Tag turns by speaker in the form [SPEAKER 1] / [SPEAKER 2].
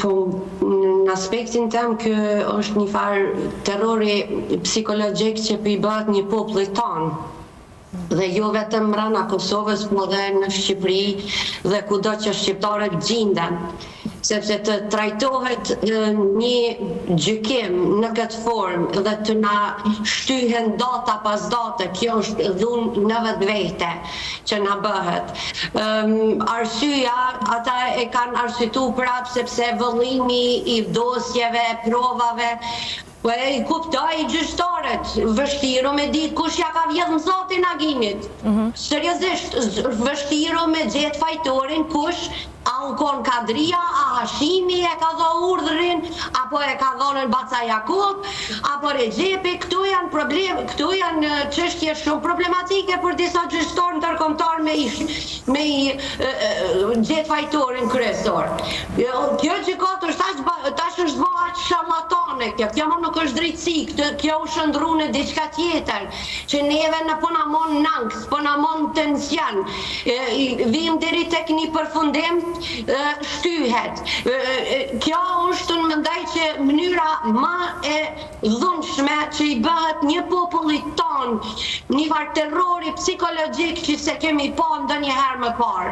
[SPEAKER 1] Po, në aspektin tem, ky është një farë terrori psikologjik që i bëhet një popullit tonë. Dhe jo vetëm brenda Kosovës, por edhe në Shqipëri dhe kudo që shqiptarët gjenden. Sepse të trajtohet një gjykim në këtë formë dhe të na shtyhen data pas date, kjo është dhunë në vetvete që na bëhet. Arsyeja, ata e kanë arsyetuar prapë sepse vëllimi i dosjeve, provave, po e kuptoj gjyqtarët, vështiru me ditë kush ja ka vjedhë në zotin agimit. Seriozisht, vështiru me gjetë fajtorin kush, a u kon Kadria, a Hashimi e ka dho urdhrin, apo e ka dhonën Baca Jakub, apo Rexhepi, këtu janë problem, këtu janë çështje shumë problematike për disa gjyqtarë ndërkombëtar me gjetë fajtorin kryesor. Kjo gjykatë tash është bëhet sharlatane, kjo nuk është drejtësi, kjo u shndru në diçka tjetër, që neve në po na mon nangës, po na mon tension, vim deri tek një përfundim, shtyhet. Kjo është në mendoj që mënyra më e dhunshme që i bëhet një popullit ton, një farë terrori psikologjik që se kemi pa ndonjëherë më parë.